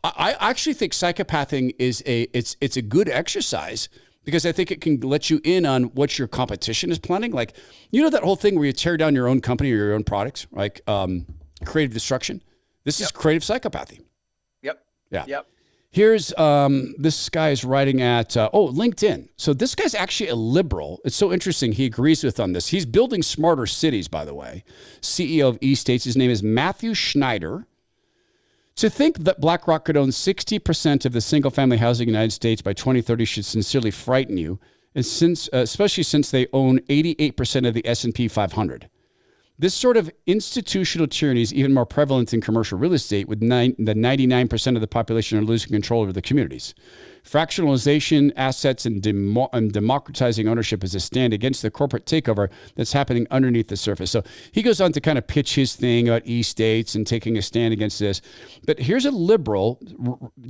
I actually think psychopathing is it's a good exercise because I think it can let you in on what your competition is planning. Like, you know, that whole thing where you tear down your own company or your own products, like creative destruction. This is creative psychopathy. Yep. Yeah. Yep. Here's this guy is writing at LinkedIn. So this guy's actually a liberal. It's so interesting. He agrees with on this. He's building smarter cities, by the way. CEO of eStates. His name is Matthew Schneider. To think that BlackRock could own 60% of the single-family housing in the United States by 2030 should sincerely frighten you, and especially since they own 88% of the S&P 500. This sort of institutional tyranny is even more prevalent in commercial real estate, with the 99% of the population are losing control over the communities. Fractionalization, assets, and democratizing ownership is a stand against the corporate takeover that's happening underneath the surface. So he goes on to kind of pitch his thing about e-states and taking a stand against this. But here's a liberal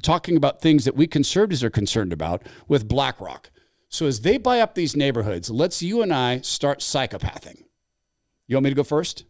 talking about things that we conservatives are concerned about with BlackRock. So as they buy up these neighborhoods, let's you and I start psychopathing. You want me to go first?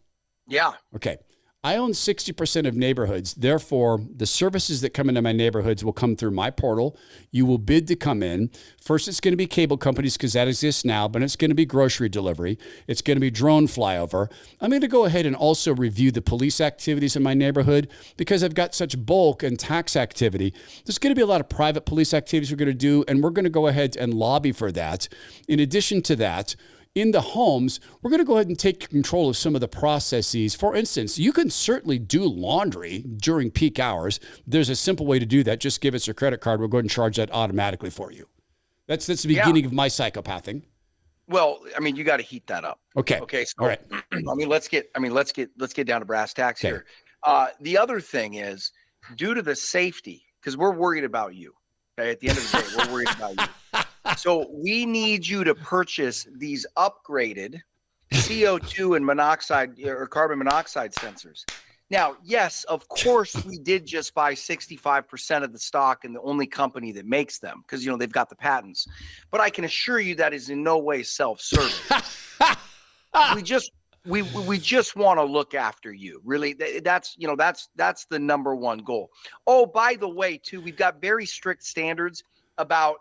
Yeah. Okay. I own 60% of neighborhoods. Therefore, the services that come into my neighborhoods will come through my portal. You will bid to come in. First, it's going to be cable companies because that exists now, but it's going to be grocery delivery. It's going to be drone flyover. I'm going to go ahead and also review the police activities in my neighborhood because I've got such bulk and tax activity. There's going to be a lot of private police activities we're going to do, and we're going to go ahead and lobby for that. In addition to that, in the homes, we're going to go ahead and take control of some of the processes. For instance, you can certainly do laundry during peak hours. There's a simple way to do that. Just give us your credit card. We'll go ahead and charge that automatically for you. That's the beginning of my psychopathing. Well, I mean, you got to heat that up. Okay. Okay. So, all right. let's get down to brass tacks here. The other thing is, due to the safety, because we're worried about you. Okay. At the end of the day, we're worried about you. So we need you to purchase these upgraded CO2 and monoxide or carbon monoxide sensors. Now, yes, of course, we did just buy 65% of the stock and the only company that makes them because, you know, they've got the patents. But I can assure you that is in no way self-serving. we just want to look after you. Really, that's the number one goal. Oh, by the way, too, we've got very strict standards about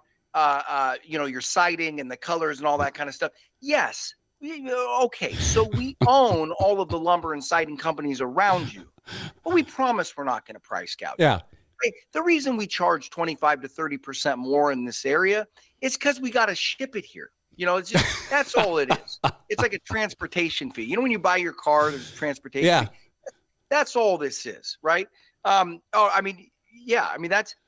your siding and the colors and all that kind of stuff. Yes. Okay. So we own all of the lumber and siding companies around you, but we promise we're not going to price gouge. Yeah. The reason we charge 25 to 30% more in this area is because we got to ship it here. You know, it's just, that's all it is. It's like a transportation fee. You know, when you buy your car, there's a transportation fee. That's all this is. Right.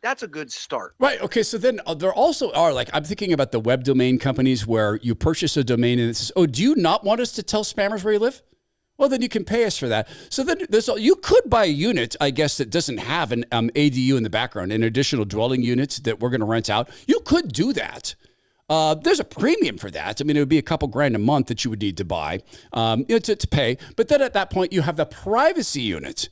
That's a good start. Right. Okay. So then there also are, like, I'm thinking about the web domain companies where you purchase a domain and it says, oh, do you not want us to tell spammers where you live? Well, then you can pay us for that. So then you could buy a unit, I guess, that doesn't have an ADU in the background, an additional dwelling unit that we're going to rent out. You could do that. There's a premium for that. I mean, it would be a couple grand a month that you would need to buy to pay. But then at that point, you have the privacy unit.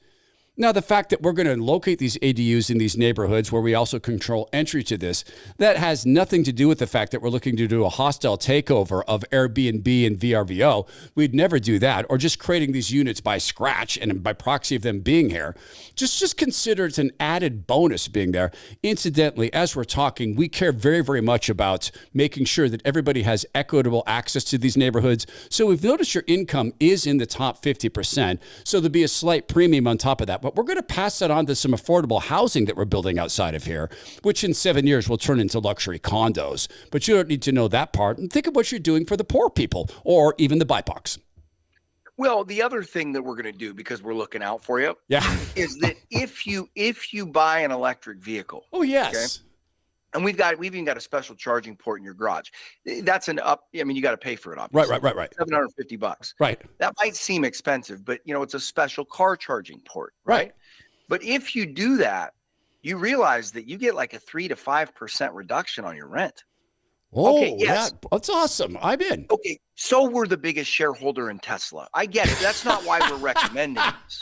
Now, the fact that we're going to locate these ADUs in these neighborhoods where we also control entry to this, that has nothing to do with the fact that we're looking to do a hostile takeover of Airbnb and VRBO. We'd never do that, or just creating these units by scratch and by proxy of them being here. Just consider it's an added bonus being there. Incidentally, as we're talking, we care very, very much about making sure that everybody has equitable access to these neighborhoods. So we've noticed your income is in the top 50%. So there'll be a slight premium on top of that. But we're going to pass that on to some affordable housing that we're building outside of here, which in 7 years will turn into luxury condos. But you don't need to know that part. And think of what you're doing for the poor people or even the BIPOCs. Well, the other thing that we're going to do, because we're looking out for you, is that if you buy an electric vehicle. Oh, yes. Okay, and we've even got a special charging port in your garage. That's you got to pay for it, obviously. Right. $750. Right. That might seem expensive, but it's a special car charging port. Right. But if you do that, you realize that you get like a 3 to 5% reduction on your rent. Oh, okay, yes. Yeah, that's awesome. I'm in. Okay. So we're the biggest shareholder in Tesla. I get it. That's not why we're recommending this.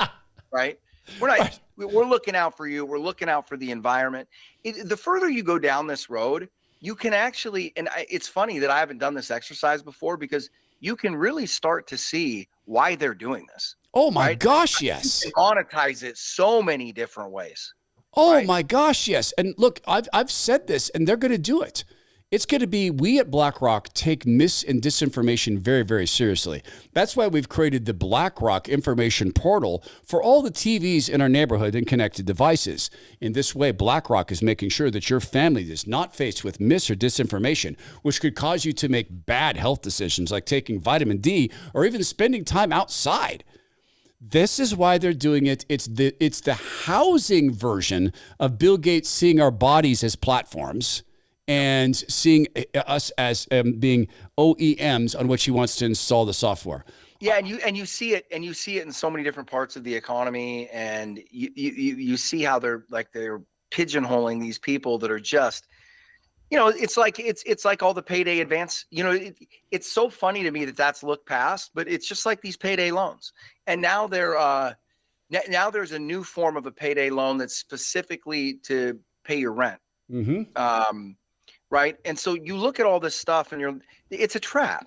Right. We're not. Right. We're looking out for you. We're looking out for the environment. The further you go down this road, you can actually, and it's funny that I haven't done this exercise before because you can really start to see why they're doing this. Oh my gosh, yes. You can monetize it so many different ways. Oh right? my gosh, yes. And look, I've said this, and they're going to do it. It's going to be, we at BlackRock take mis and disinformation very, very seriously. That's why we've created the BlackRock information portal for all the TVs in our neighborhood and connected devices. In this way, BlackRock is making sure that your family is not faced with mis or disinformation, which could cause you to make bad health decisions like taking vitamin D or even spending time outside. This is why they're doing it. It's the housing version of Bill Gates seeing our bodies as platforms and seeing us as being OEMs on which he wants to install the software. Yeah, and you see it in so many different parts of the economy, and you see how they're pigeonholing these people that are just, it's like all the payday advance. It's so funny to me that that's looked past, but it's just like these payday loans. And now now there's a new form of a payday loan that's specifically to pay your rent. Mm-hmm. Right. And so you look at all this stuff and it's a trap.